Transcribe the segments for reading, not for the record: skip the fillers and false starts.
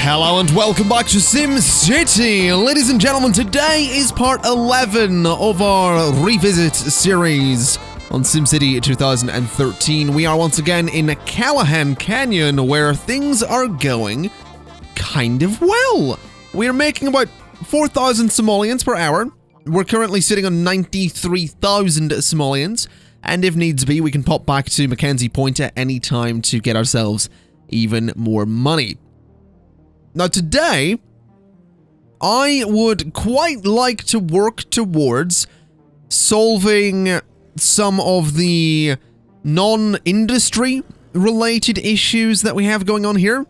Hello and welcome back to SimCity. Ladies and gentlemen, today is part 11 of our revisit series on SimCity 2013. We are once again in Callahan Canyon, where things are going kind of well. We are making about 4,000 simoleons per hour. We're currently sitting on 93,000 simoleons, and if needs be, we can pop back to Mackenzie Point at any time to get ourselves even more money. Now today, I would quite like to work towards solving some of the non-industry related issues that we have going on here.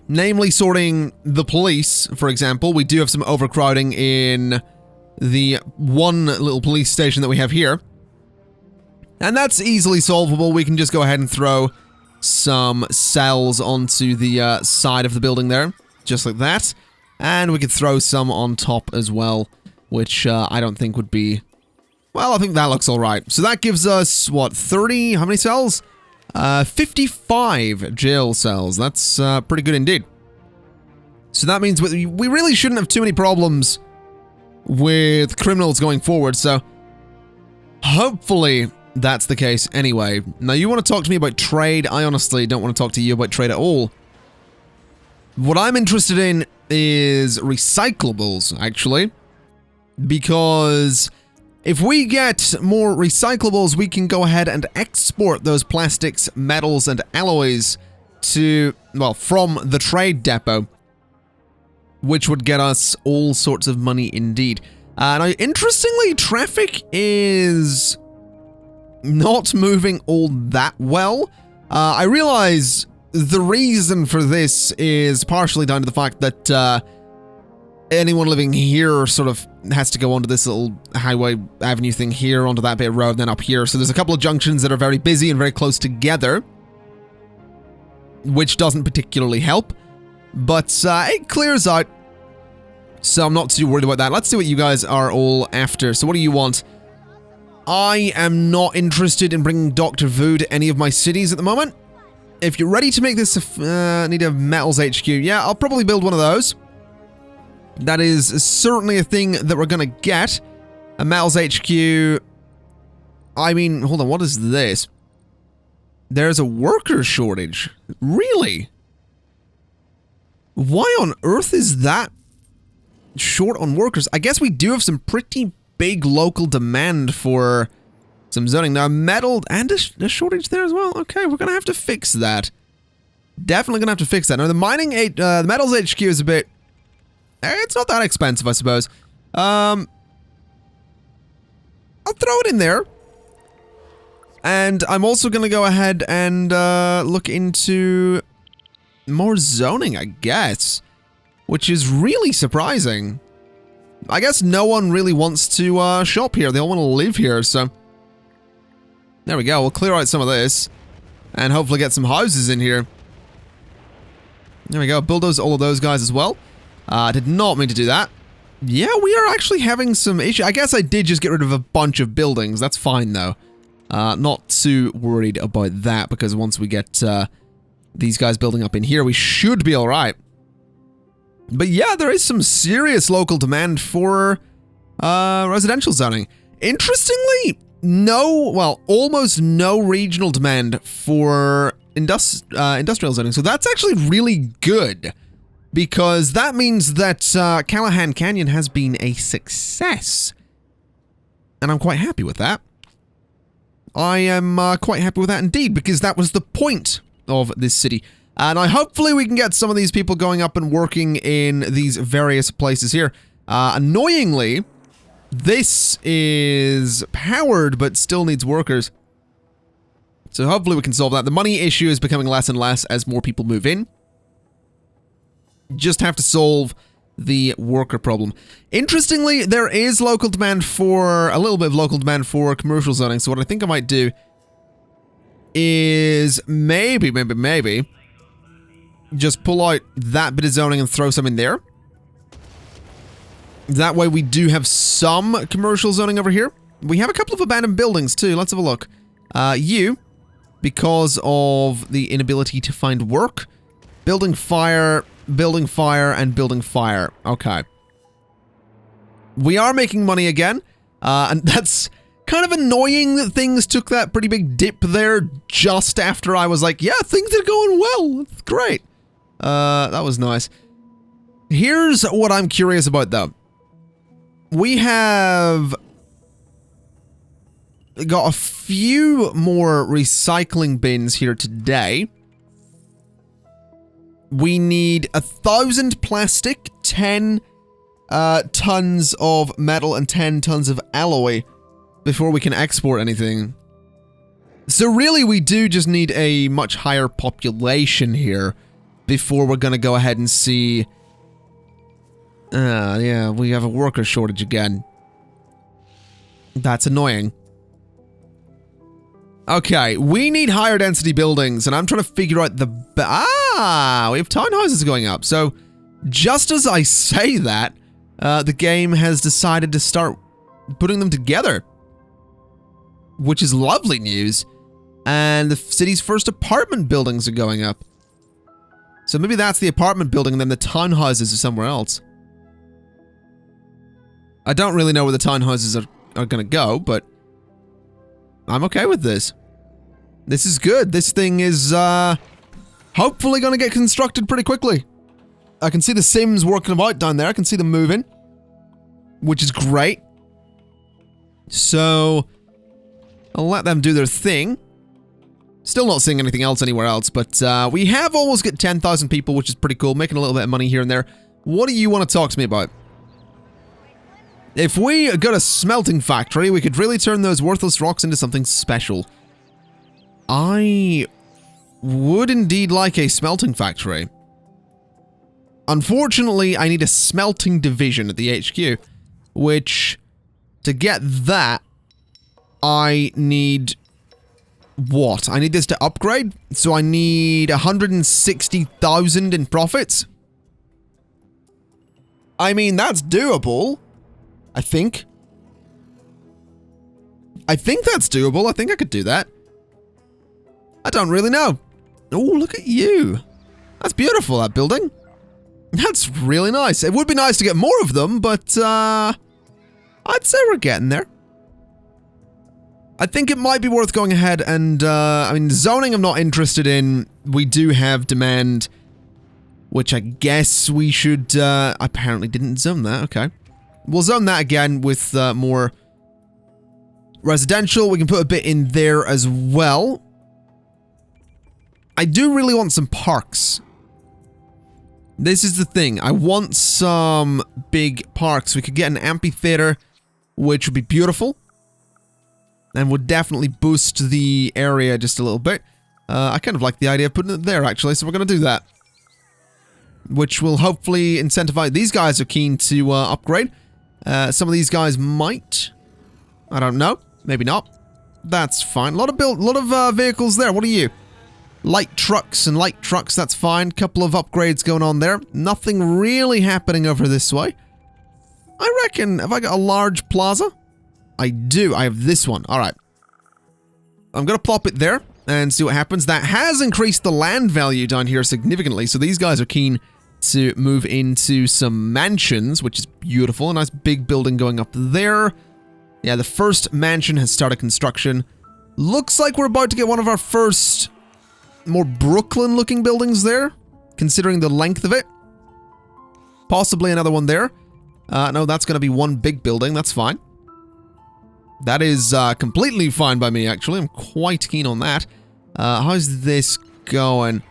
Namely sorting the police, for example. We do have some overcrowding in the one little police station that we have here. And that's easily solvable. We can just go ahead and throw some cells onto the side of the building there, just like that. And we could throw some on top as well, which I don't think would be... Well, I think that looks alright. So that gives us, what, 30? How many cells? 55 jail cells. That's pretty good indeed. So that means we really shouldn't have too many problems with criminals going forward, so hopefully that's the case anyway. Now, you want to talk to me about trade? I honestly don't want to talk to you about trade at all. What I'm interested in is recyclables, actually. Because if we get more recyclables, we can go ahead and export those plastics, metals, and alloys to, well, from the trade depot, which would get us all sorts of money indeed. Now, interestingly, traffic is not moving all that well. I realize the reason for this is partially down to the fact that anyone living here sort of has to go onto this little highway avenue thing here, onto that bit of road, and then up here. So there's a couple of junctions that are very busy and very close together, which doesn't particularly help. But it clears out, so I'm not too worried about that. Let's see what you guys are all after. So what do you want? I am not interested in bringing Dr. Vu to any of my cities at the moment. If you're ready to make this, need a metals HQ. Yeah, I'll probably build one of those. That is certainly a thing that we're gonna get. A metals HQ. I mean, hold on, what is this? There's a worker shortage. Really? Why on earth is that short on workers? I guess we do have some pretty big local demand for some zoning. Now, metal and a shortage there as well. Okay, we're gonna have to fix that. Definitely gonna have to fix that. Now, the mining, the metals HQ is a bit... It's not that expensive, I suppose. I'll throw it in there. And I'm also gonna go ahead and look into more zoning, I guess. Which is really surprising. I guess no one really wants to shop here. They all want to live here, so... There we go. We'll clear out some of this. And hopefully get some houses in here. There we go. Bulldoze all of those guys as well. Did not mean to do that. Yeah, we are actually having some issues. I guess I did just get rid of a bunch of buildings. That's fine, though. Not too worried about that, because once we get these guys building up in here, we should be alright. But yeah, there is some serious local demand for residential zoning. Interestingly, almost no regional demand for industrial zoning. So that's actually really good, because that means that Callahan Canyon has been a success. And I'm quite happy with that. I am quite happy with that indeed, because that was the point of this city. And hopefully we can get some of these people going up and working in these various places here. Annoyingly, this is powered but still needs workers. So hopefully we can solve that. The money issue is becoming less and less as more people move in. Just have to solve the worker problem. Interestingly, there is local demand for, a little bit of local demand for commercial zoning. So what I think I might do is maybe just pull out that bit of zoning and throw some in there. That way we do have some commercial zoning over here. We have a couple of abandoned buildings too. Let's have a look. You, because of the inability to find work, Building fire, and building fire. Okay. We are making money again, and that's kind of annoying that things took that pretty big dip there just after I was like, yeah, things are going well. It's great. That was nice. Here's what I'm curious about, though. We have got a few more recycling bins here today. We need 1,000 plastic, 10 tons of metal, and 10 tons of alloy before we can export anything. So really, we do just need a much higher population here before we're gonna go ahead and see... yeah, we have a worker shortage again. That's annoying. Okay, we need higher density buildings, and I'm trying to figure out the... we have townhouses going up. So, just as I say that, the game has decided to start putting them together. Which is lovely news. And the city's first apartment buildings are going up. So maybe that's the apartment building, and then the townhouses are somewhere else. I don't really know where the townhouses are gonna go, but... I'm okay with this. This is good. This thing is, hopefully gonna get constructed pretty quickly. I can see the Sims working about down there. I can see them moving. Which is great. So... I'll let them do their thing. Still not seeing anything else anywhere else, but, we have almost got 10,000 people, which is pretty cool. Making a little bit of money here and there. What do you want to talk to me about? If we got a smelting factory, we could really turn those worthless rocks into something special. I would indeed like a smelting factory. Unfortunately, I need a smelting division at the HQ, which, to get that, I need... What? I need this to upgrade? So I need 160,000 in profits? I mean, that's doable. I think. I think that's doable. I think I could do that. I don't really know. Oh, look at you. That's beautiful, that building. That's really nice. It would be nice to get more of them, but, I'd say we're getting there. I think it might be worth going ahead and, I mean, zoning I'm not interested in. We do have demand, which I guess we should, apparently didn't zone that, okay. We'll zone that again with more residential. We can put a bit in there as well. I do really want some parks. This is the thing. I want some big parks. We could get an amphitheater, which would be beautiful. And would definitely boost the area just a little bit. I kind of like the idea of putting it there, actually, so we're going to do that. Which will hopefully incentivize... These guys are keen to upgrade. Some of these guys might. I don't know. Maybe not. That's fine. A lot of vehicles there. What are you? Light trucks and light trucks. That's fine. Couple of upgrades going on there. Nothing really happening over this way. I reckon. Have I got a large plaza? I do. I have this one. All right. I'm going to plop it there and see what happens. That has increased the land value down here significantly. So these guys are keen to move into some mansions, which is beautiful. A nice big building going up there. Yeah, the first mansion has started construction. Looks like we're about to get one of our first more Brooklyn-looking buildings there, considering the length of it. Possibly another one there. No, that's going to be one big building. That's fine. That is completely fine by me, actually. I'm quite keen on that. How's this going?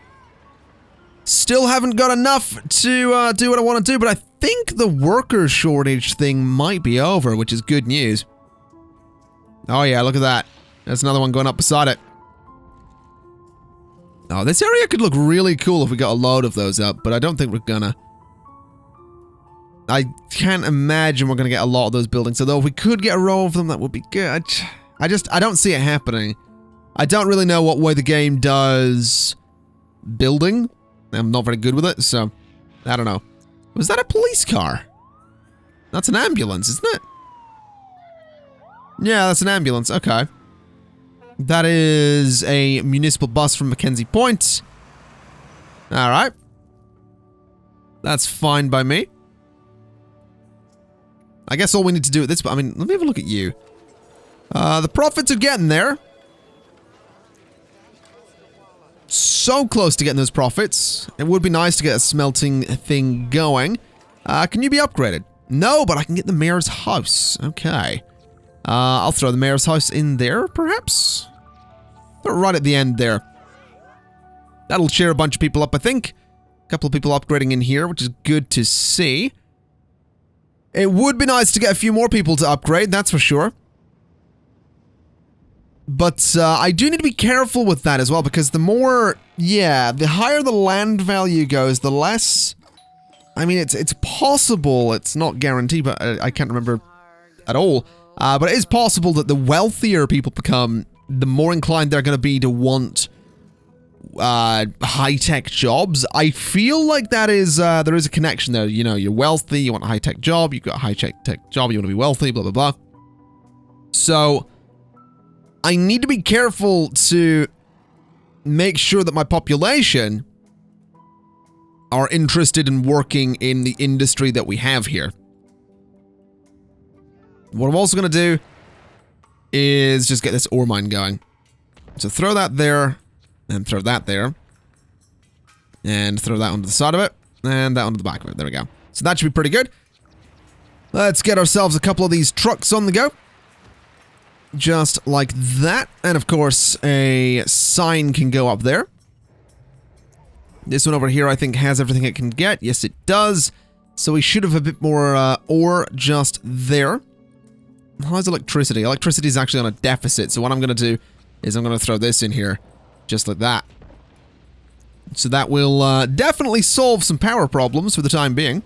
Still haven't got enough to do what I want to do, but I think the worker shortage thing might be over, which is good news. Oh yeah, look at that. There's another one going up beside it. Oh, this area could look really cool if we got a load of those up, but I don't think we're gonna. I can't imagine we're gonna get a lot of those buildings, although if we could get a row of them, that would be good. I don't see it happening. I don't really know what way the game does building. I'm not very good with it, so I don't know. Was that a police car? That's an ambulance, isn't it? Yeah, that's an ambulance. Okay. That is a municipal bus from Mackenzie Point. Alright. That's fine by me. I guess all we need to do at this point... I mean, let me have a look at you. The profits are getting there. So close to getting those profits. It would be nice to get a smelting thing going. Can you be upgraded? No, but I can get the mayor's house. Okay. I'll throw the mayor's house in there, perhaps? Throw it right at the end there. That'll cheer a bunch of people up, I think. A couple of people upgrading in here, which is good to see. It would be nice to get a few more people to upgrade, that's for sure. But I do need to be careful with that as well, because the more... Yeah, the higher the land value goes, the less... I mean, it's possible, it's not guaranteed, but I can't remember at all. But it is possible that the wealthier people become, the more inclined they're going to be to want high-tech jobs. I feel like that is, there is a connection there. You know, you're wealthy, you want a high-tech job, you've got a high-tech job, you want to be wealthy, blah, blah, blah. So, I need to be careful to make sure that my population are interested in working in the industry that we have here. What I'm also going to do is just get this ore mine going. So throw that there, and throw that there, and throw that onto the side of it, and that onto the back of it. There we go. So that should be pretty good. Let's get ourselves a couple of these trucks on the go. Just like that. And of course, a sign can go up there. This one over here, I think, has everything it can get. Yes, it does. So we should have a bit more ore just there. How's electricity? Electricity is actually on a deficit, so what I'm going to do is I'm going to throw this in here, just like that. So that will definitely solve some power problems for the time being.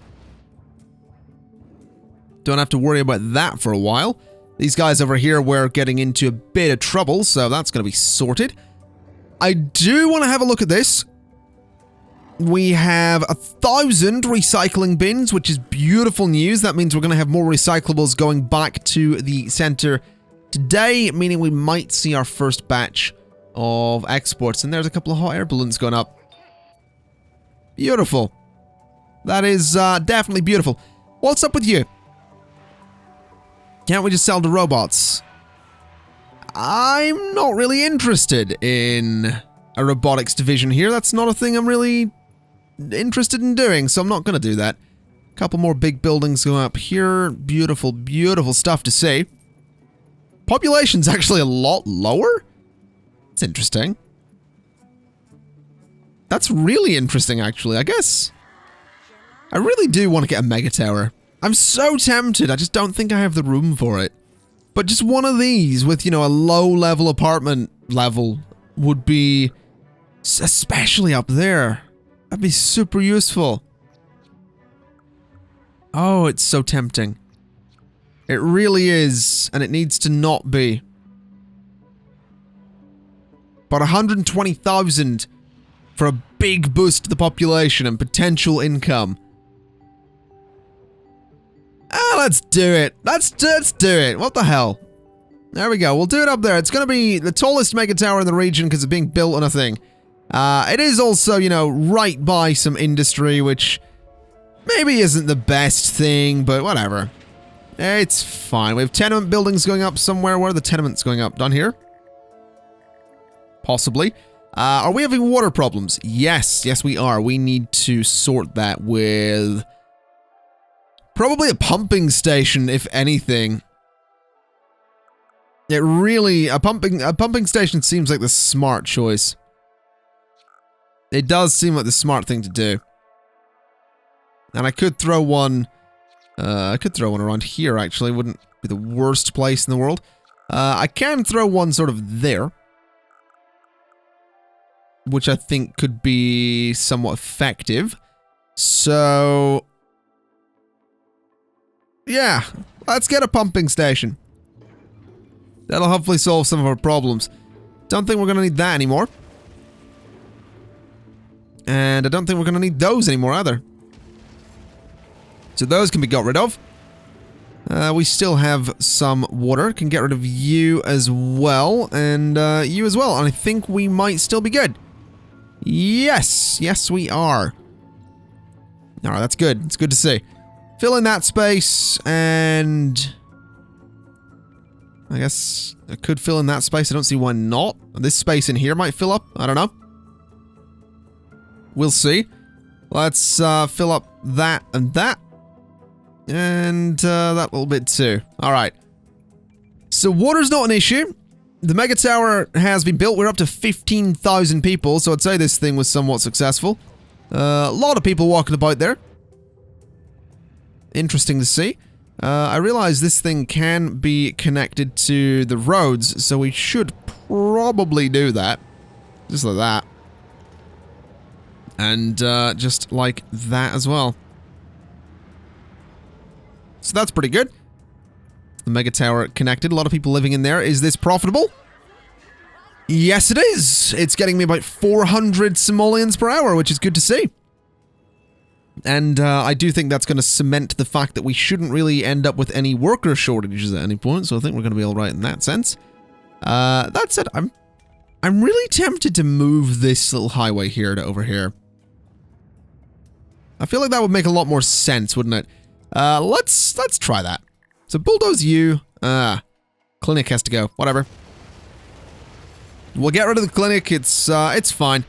Don't have to worry about that for a while. These guys over here were getting into a bit of trouble, so that's going to be sorted. I do want to have a look at this. We have 1,000 recycling bins, which is beautiful news. That means we're going to have more recyclables going back to the center today, meaning we might see our first batch of exports. And there's a couple of hot air balloons going up. Beautiful. That is definitely beautiful. What's up with you? Can't we just sell to robots? I'm not really interested in a robotics division here. That's not a thing I'm really interested in doing, so I'm not going to do that. A couple more big buildings going up here. Beautiful, beautiful stuff to see. Population's actually a lot lower? It's interesting. That's really interesting, actually. I guess I really do want to get a mega tower. I'm so tempted. I just don't think I have the room for it. But just one of these with, you know, a low-level apartment level would be, especially up there. That'd be super useful. Oh, it's so tempting. It really is, and it needs to not be. But 120,000 for a big boost to the population and potential income. Let's do it. Let's do it. What the hell? There we go. We'll do it up there. It's going to be the tallest mega tower in the region because it's being built on a thing. It is also, you know, right by some industry, which maybe isn't the best thing, but whatever. It's fine. We have tenement buildings going up somewhere. Where are the tenements going up? Down here? Possibly. Are we having water problems? Yes. Yes, we are. We need to sort that with probably a pumping station, if anything. It really... A pumping station seems like the smart choice. It does seem like the smart thing to do. And I could throw one... I could throw one around here, actually. Wouldn't be the worst place in the world. I can throw one sort of there. Which I think could be somewhat effective. So... yeah, let's get a pumping station. That'll hopefully solve some of our problems. Don't think we're going to need that anymore. And I don't think we're going to need those anymore either. So those can be got rid of. We still have some water. Can get rid of you as well. And you as well. And I think we might still be good. Yes. Yes, we are. Alright, that's good. It's good to see. Fill in that space, and... I guess I could fill in that space. I don't see why not. This space in here might fill up. I don't know. We'll see. Let's fill up that and that. And that little bit too. Alright. So water's not an issue. The Mega Tower has been built. We're up to 15,000 people, so I'd say this thing was somewhat successful. A lot of people walking about there. Interesting to see. I realize this thing can be connected to the roads, so we should probably do that. Just like that. And just like that as well. So that's pretty good. The Mega Tower connected. A lot of people living in there. Is this profitable? Yes, it is. It's getting me about 400 simoleons per hour, which is good to see. And I do think that's going to cement the fact that we shouldn't really end up with any worker shortages at any point, so I think we're going to be alright in that sense. That said, I'm really tempted to move this little highway here to over here. I feel like that would make a lot more sense, wouldn't it? Let's try that. So bulldoze you. Clinic has to go. Whatever. We'll get rid of the clinic. It's fine.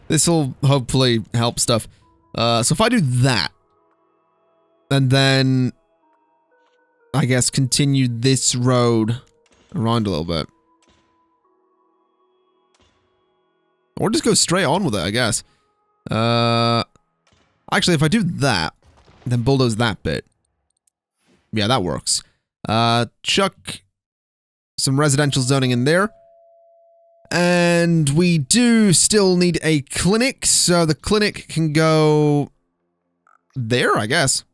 This'll hopefully help stuff. So if I do that, and then, I guess, continue this road around a little bit. Or just go straight on with it, I guess. Actually, if I do that, then bulldoze that bit. Yeah, that works. Chuck some residential zoning in there. And we do still need a clinic, so the clinic can go there, I guess.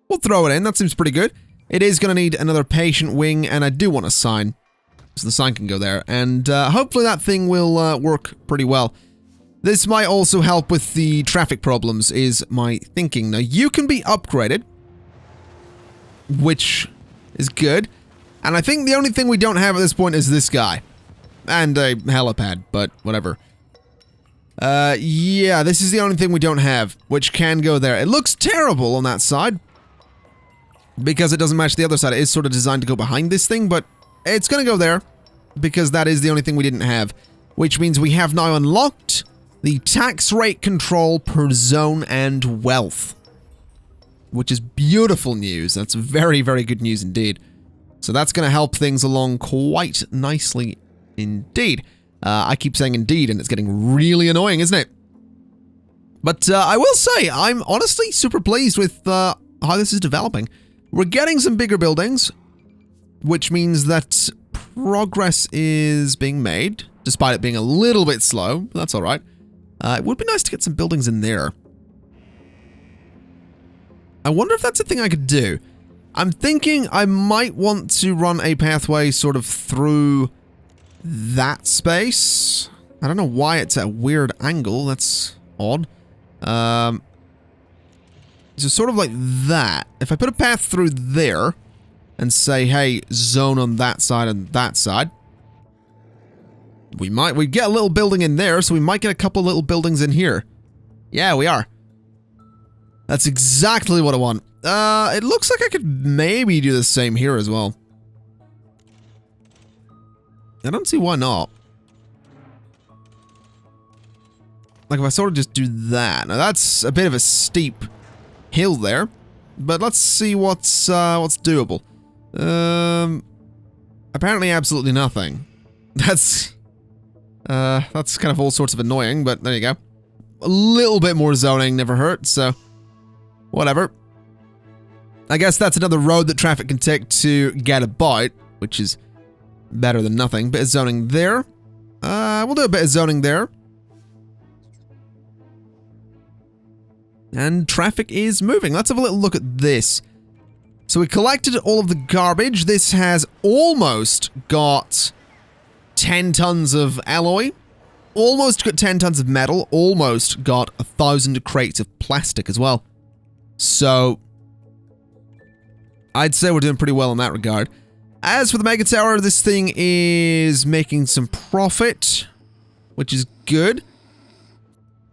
We'll throw it in, that seems pretty good. It is going to need another patient wing, and I do want a sign. So the sign can go there, and hopefully that thing will work pretty well. This might also help with the traffic problems, is my thinking. Now, you can be upgraded, which is good. And I think the only thing we don't have at this point is this guy. And a helipad, but whatever. Yeah, this is the only thing we don't have, which can go there. It looks terrible on that side, because it doesn't match the other side. It is sort of designed to go behind this thing, but it's going to go there, because that is the only thing we didn't have. Which means we have now unlocked the tax rate control per zone and wealth. Which is beautiful news. That's very, very good news indeed. So that's going to help things along quite nicely indeed. I keep saying indeed, and it's getting really annoying, isn't it? But I will say, I'm honestly super pleased with how this is developing. We're getting some bigger buildings, which means that progress is being made, despite it being a little bit slow. That's all right. It would be nice to get some buildings in there. I wonder if that's a thing I could do. I'm thinking I might want to run a pathway sort of through that space. I don't know why it's at a weird angle. That's odd. So sort of like that. If I put a path through there and say, hey, zone on that side and that side, we get a little building in there, so we might get a couple little buildings in here. Yeah, we are. That's exactly what I want. It looks like I could maybe do the same here as well. I don't see why not. Like if I sort of just do that. Now that's a bit of a steep hill there, but let's see what's doable. Apparently absolutely nothing. That's kind of all sorts of annoying, but there you go. A little bit more zoning never hurt, so whatever. I guess that's another road that traffic can take to get about, which is better than nothing. Bit of zoning there. We'll do a bit of zoning there. And traffic is moving. Let's have a little look at this. So we collected all of the garbage. This has almost got 10 tons of alloy. Almost got 10 tons of metal. Almost got 1,000 crates of plastic as well. So I'd say we're doing pretty well in that regard. As for the Mega Tower, this thing is making some profit, which is good.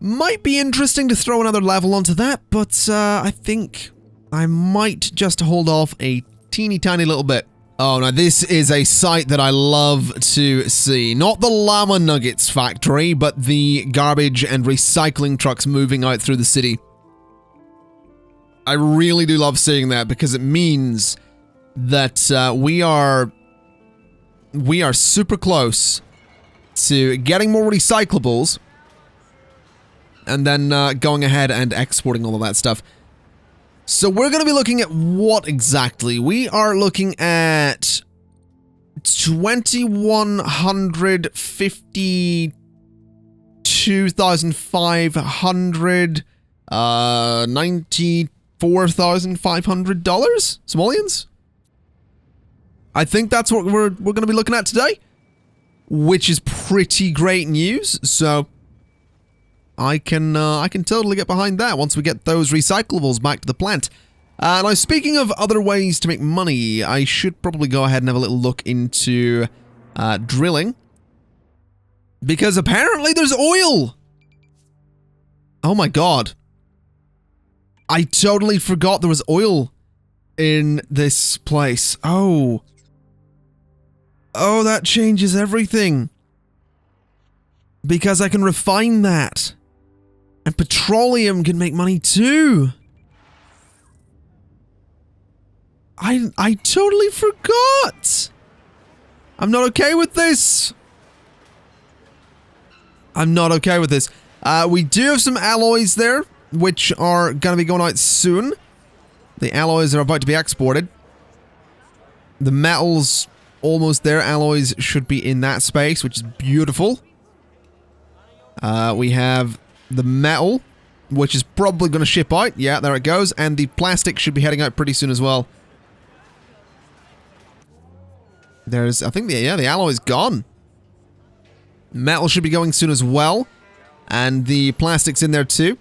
Might be interesting to throw another level onto that, but I think I might just hold off a teeny tiny little bit. Oh, now this is a sight that I love to see. Not the llama nuggets factory, but the garbage and recycling trucks moving out through the city. I really do love seeing that because it means that we are super close to getting more recyclables and then going ahead and exporting all of that stuff. So we're going to be looking at what exactly? We are looking at 2,152,500, $94,500 simoleons? I think that's what we're going to be looking at today, which is pretty great news. So I can totally get behind that once we get those recyclables back to the plant. Now, speaking of other ways to make money, I should probably go ahead and have a little look into drilling. Because apparently there's oil! Oh my god. I totally forgot there was oil in this place. Oh. Oh, that changes everything. Because I can refine that. And petroleum can make money too. I totally forgot. I'm not okay with this. I'm not okay with this. We do have some alloys there, which are going to be going out soon. The alloys are about to be exported. The metal's almost there. Alloys should be in that space, which is beautiful. We have the metal, which is probably going to ship out. Yeah, there it goes. And the plastic should be heading out pretty soon as well. There's, I think, the alloy is gone. Metal should be going soon as well. And the plastic's in there too.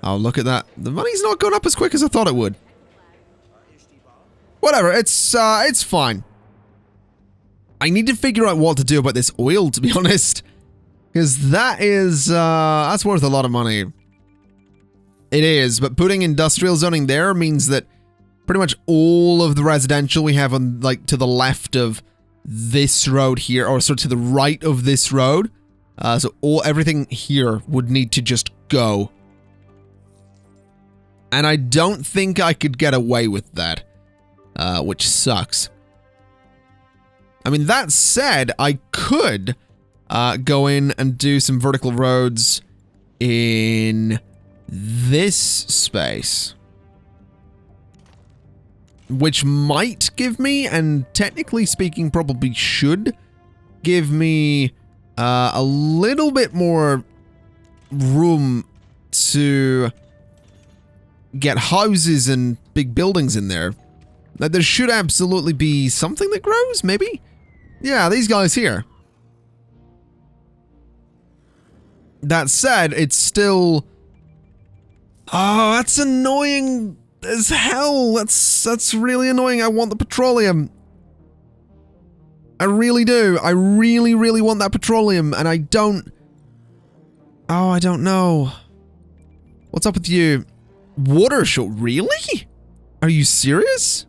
Oh, look at that. The money's not going up as quick as I thought it would. Whatever, it's fine. I need to figure out what to do about this oil, to be honest. Because that is, that's worth a lot of money. It is, but putting industrial zoning there means that pretty much all of the residential we have on, like, to the left of this road here, or sort of to the right of this road, so everything here would need to just go. And I don't think I could get away with that, which sucks. I mean, that said, I could go in and do some vertical roads in this space, which might give me, and technically speaking probably should, give me a little bit more room to get houses and big buildings in there. Like, there should absolutely be something that grows, maybe? Yeah, these guys here. That said, it's still... Oh, that's annoying as hell. That's really annoying. I want the petroleum. I really do. I really, really want that petroleum, and I don't... Oh, I don't know. What's up with you? Water short? Really? Are you serious?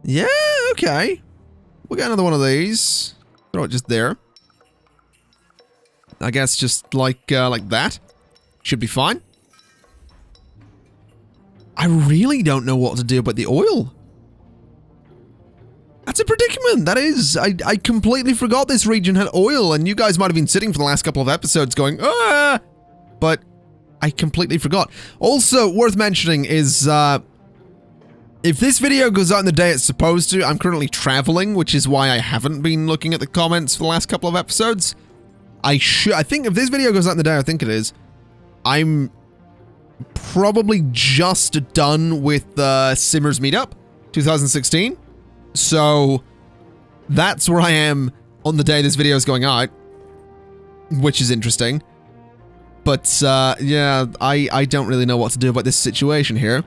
Yeah, okay. We'll get another one of these. Throw it just there. I guess just like that. Should be fine. I really don't know what to do about the oil. That's a predicament, that is. I completely forgot this region had oil, and you guys might have been sitting for the last couple of episodes going, ah! But I completely forgot. Also, worth mentioning is, if this video goes out in the day it's supposed to, I'm currently traveling, which is why I haven't been looking at the comments for the last couple of episodes. I think if this video goes out in the day, I think it is, I'm probably just done with the Simmers meetup 2016. So that's where I am on the day this video is going out, which is interesting. But yeah, I don't really know what to do about this situation here.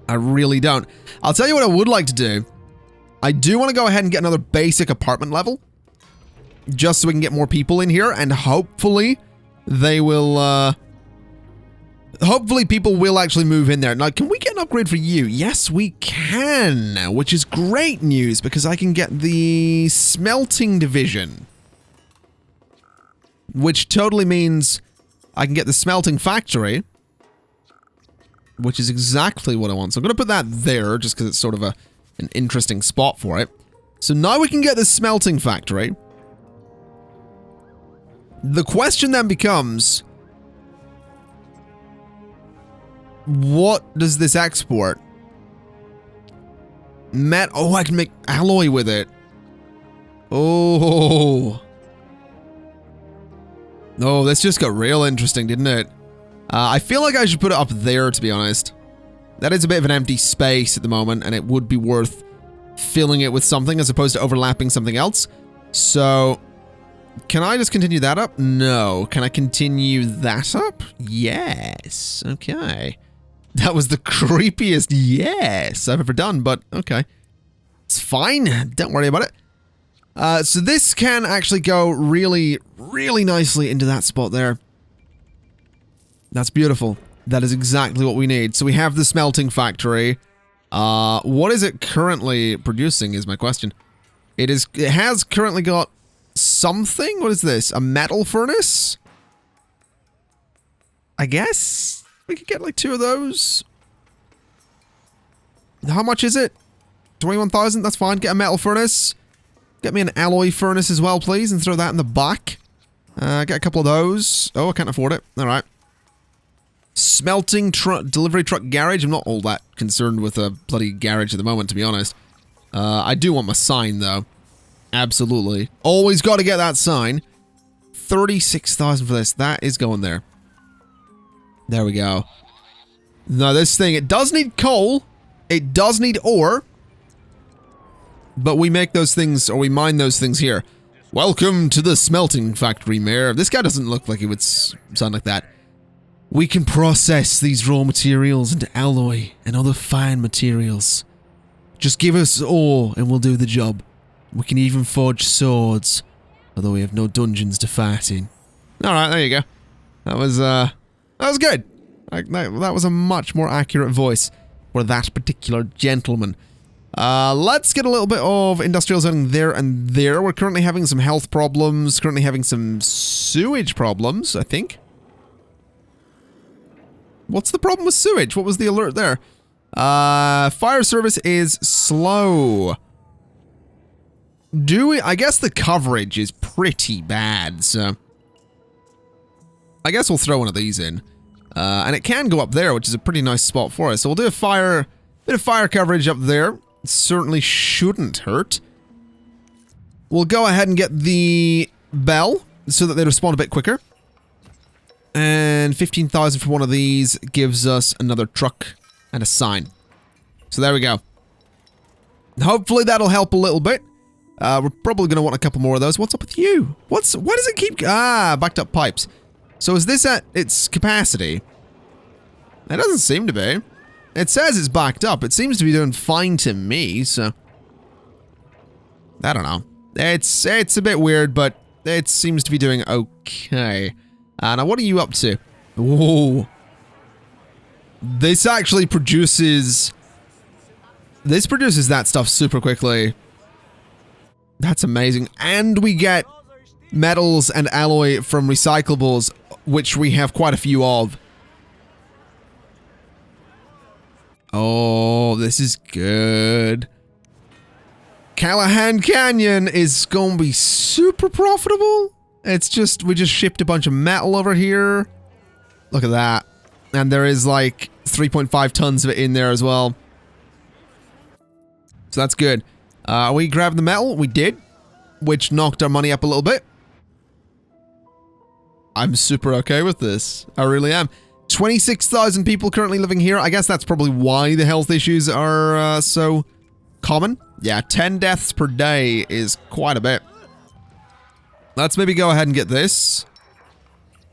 I really don't. I'll tell you what I would like to do. I do want to go ahead and get another basic apartment level, just so we can get more people in here, and hopefully they will, hopefully people will actually move in there. Now, can we get an upgrade for you? Yes, we can, which is great news, because I can get the smelting division. Which totally means I can get the smelting factory, which is exactly what I want. So I'm going to put that there, just because it's sort of an interesting spot for it. So now we can get the smelting factory. The question then becomes, what does this export? Oh, I can make alloy with it. Oh. Oh, this just got real interesting, didn't it? I feel like I should put it up there, to be honest. That is a bit of an empty space at the moment, and it would be worth filling it with something as opposed to overlapping something else. So, can I just continue that up? No. Can I continue that up? Yes. Okay. That was the creepiest yes I've ever done, but okay. It's fine. Don't worry about it. So this can actually go really, really nicely into that spot there. That's beautiful. That is exactly what we need. So we have the smelting factory. What is it currently producing is my question. It has currently got something? What is this? A metal furnace? I guess we could get like 2 of those. How much is it? 21,000? That's fine. Get a metal furnace. Get me an alloy furnace as well, please, and throw that in the back. Get a couple of those. Oh, I can't afford it. All right. Smelting delivery truck garage. I'm not all that concerned with a bloody garage at the moment, to be honest. I do want my sign, though. Absolutely. Always got to get that sign. 36,000 for this. That is going there. There we go. Now, this thing, it does need coal. It does need ore. But we make those things, or we mine those things here. Welcome to the smelting factory, Mayor. This guy doesn't look like he would sound like that. We can process these raw materials into alloy and other fine materials. Just give us ore and we'll do the job. We can even forge swords, although we have no dungeons to fight in. Alright, there you go. That was good. That was a much more accurate voice for that particular gentleman. Let's get a little bit of industrial zoning there and there. We're currently having some health problems, currently having some sewage problems, I think. What's the problem with sewage? What was the alert there? Fire service is slow. I guess the coverage is pretty bad, so I guess we'll throw one of these in. And it can go up there, which is a pretty nice spot for us. So we'll do a bit of fire coverage up there. It certainly shouldn't hurt. We'll go ahead and get the bell so that they respond a bit quicker. And 15,000 for one of these gives us another truck and a sign. So there we go. Hopefully that'll help a little bit. We're probably going to want a couple more of those. What's up with you? Why does it keep... backed up pipes. So is this at its capacity? It doesn't seem to be. It says it's backed up. It seems to be doing fine to me, so... I don't know. It's a bit weird, but it seems to be doing okay. Now, what are you up to? Whoa. This actually produces... This produces that stuff super quickly. That's amazing. And we get metals and alloy from recyclables, which we have quite a few of. Oh, this is good. Callahan Canyon is going to be super profitable. It's just, we just shipped a bunch of metal over here. Look at that. And there is like 3.5 tons of it in there as well. So that's good. Are we grabbing the metal? We did. Which knocked our money up a little bit. I'm super okay with this. I really am. 26,000 people currently living here. I guess that's probably why the health issues are so common. Yeah, 10 deaths per day is quite a bit. Let's maybe go ahead and get this.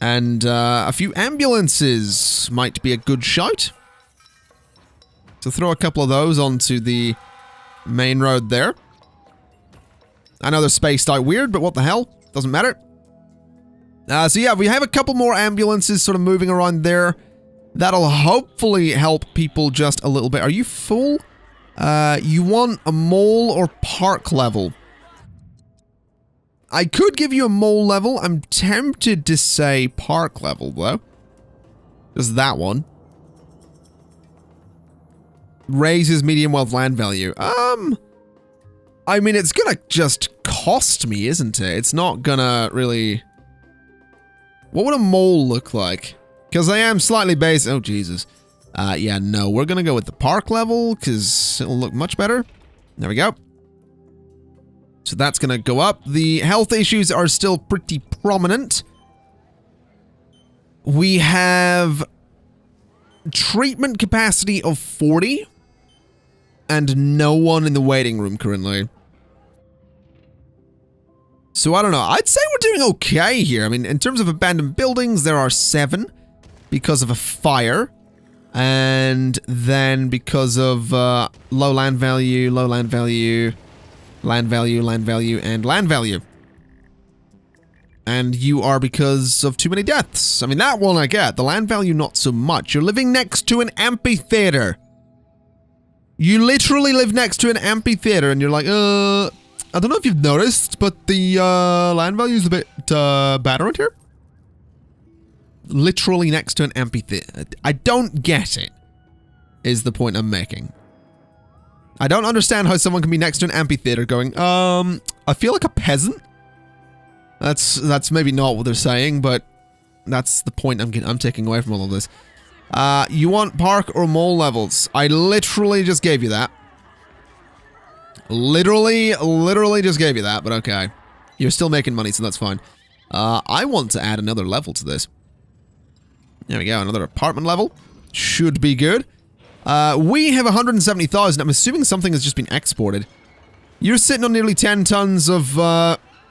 And a few ambulances might be a good shout. So throw a couple of those onto the main road there. I know they're spaced out weird, but what the hell? Doesn't matter. So yeah, we have a couple more ambulances sort of moving around there. That'll hopefully help people just a little bit. Are you full? You want a mole or park level? I could give you a mole level. I'm tempted to say park level, though. Just that one. Raises medium wealth land value. I mean, it's gonna just cost me, isn't it? It's not gonna really... What would a mole look like? Because I am slightly based... Oh, Jesus. Yeah, no. We're gonna go with the park level, because it'll look much better. There we go. So that's gonna go up. The health issues are still pretty prominent. We have... treatment capacity of 40. And no one in the waiting room currently. So I don't know. I'd say we're doing okay here. I mean, in terms of abandoned buildings, there are 7 because of a fire. And then because of low land value, land value, and land value. And you are because of too many deaths. I mean, that one I get. The land value, not so much. You're living next to an amphitheater. You literally live next to an amphitheater and you're like, I don't know if you've noticed, but the land value is a bit bad around here. Literally next to an amphitheater. I don't get it, is the point I'm making. I don't understand how someone can be next to an amphitheater going, I feel like a peasant. That's maybe not what they're saying, but that's the point I'm taking away from all of this. You want park or mole levels? I literally just gave you that. Literally just gave you that, but okay. You're still making money, so that's fine. I want to add another level to this. There we go, another apartment level. Should be good. We have 170,000. I'm assuming something has just been exported. You're sitting on nearly 10 tons of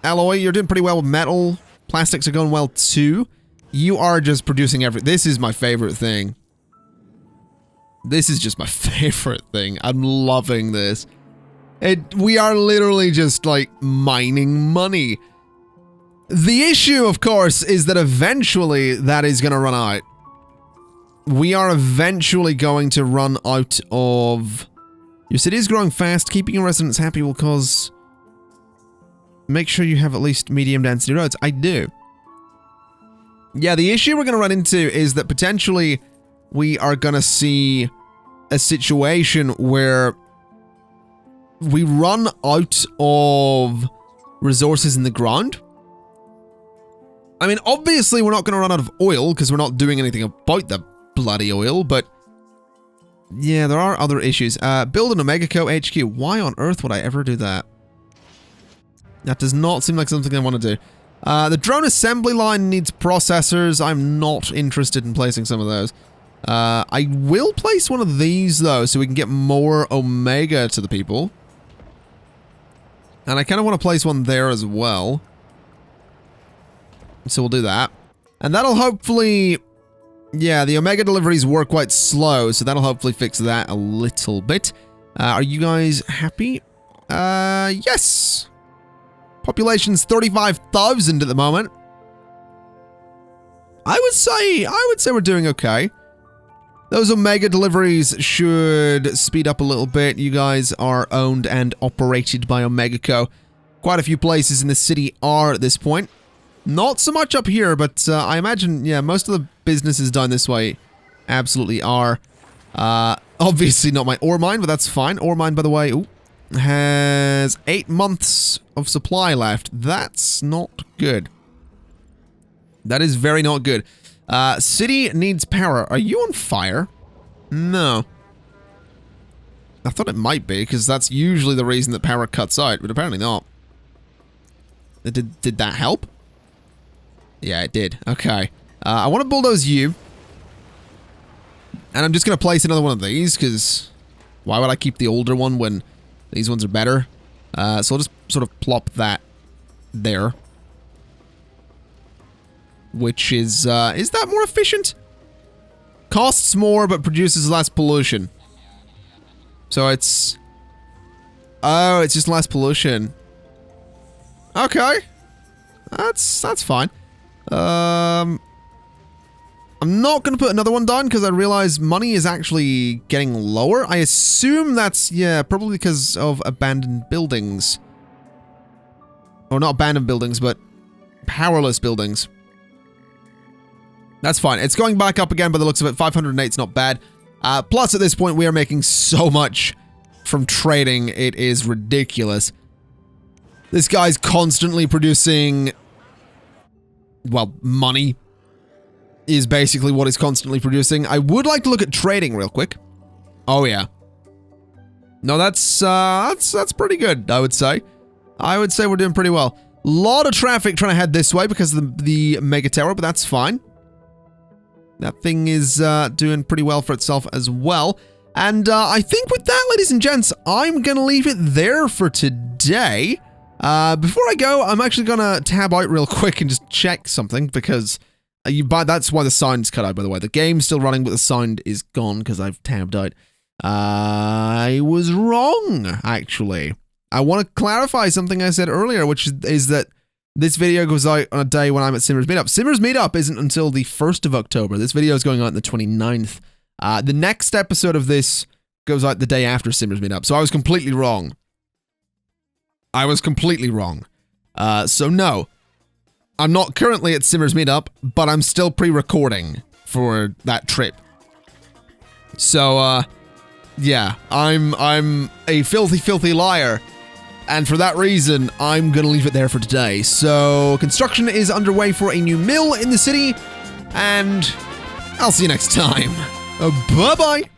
alloy. You're doing pretty well with metal. Plastics are going well too. You are just producing this is my favorite thing. This is just my favorite thing. I'm loving this. We are literally just, like, mining money. The issue, of course, is that eventually that is going to run out. We are eventually going to run out of... Your city is growing fast. Keeping your residents happy will cause... Make sure you have at least medium density roads. I do. Yeah, the issue we're going to run into is that potentially we are going to see a situation where we run out of resources in the ground. I mean, obviously we're not going to run out of oil because we're not doing anything about the bloody oil, but yeah, there are other issues. Build an Omega Co HQ. Why on earth would I ever do that? That does not seem like something I want to do. The drone assembly line needs processors. I'm not interested in placing some of those. I will place one of these, though, so we can get more Omega to the people. And I kind of want to place one there as well. So we'll do that. And that'll hopefully... Yeah, the Omega deliveries were quite slow, so that'll hopefully fix that a little bit. Are you guys happy? Yes! Population's 35,000 at the moment. I would say we're doing okay. Those Omega deliveries should speed up a little bit. You guys are owned and operated by Omega Co. Quite a few places in the city are at this point. Not so much up here, but I imagine, yeah, most of the businesses down this way absolutely are. Obviously not my ore mine, but that's fine. Ore mine, by the way, has 8 months of supply left. That's not good. That is very not good. City needs power. Are you on fire? No. I thought it might be, because that's usually the reason that power cuts out, but apparently not. Did that help? Yeah, it did. Okay. I want to bulldoze you. And I'm just going to place another one of these, because why would I keep the older one when these ones are better? So I'll just sort of plop that there. Which is that more efficient? Costs more, but produces less pollution. So it's... Oh, it's just less pollution. Okay. That's fine. I'm not going to put another one down because I realize money is actually getting lower. I assume that's, yeah, probably because of abandoned buildings. Or not abandoned buildings, but powerless buildings. That's fine. It's going back up again by the looks of it. 508 is not bad. Plus, at this point, we are making so much from trading. It is ridiculous. This guy's constantly producing, well, money is basically what he's constantly producing. I would like to look at trading real quick. Oh, yeah. No, that's pretty good, I would say. I would say we're doing pretty well. A lot of traffic trying to head this way because of the Mega Tower, but that's fine. That thing is doing pretty well for itself as well. And I think with that, ladies and gents, I'm going to leave it there for today. Before I go, I'm actually going to tab out real quick and just check something because that's why the sound's cut out, by the way. The game's still running, but the sound is gone because I've tabbed out. I was wrong, actually. I want to clarify something I said earlier, which is that this video goes out on a day when I'm at Simmer's Meetup. Simmer's Meetup isn't until the 1st of October. This video is going out on the 29th. The next episode of this goes out the day after Simmer's Meetup. So I was completely wrong. So no, I'm not currently at Simmer's Meetup, but I'm still pre-recording for that trip. So, yeah, I'm a filthy liar. And for that reason, I'm going to leave it there for today. So, construction is underway for a new mill in the city. And I'll see you next time. Bye-bye.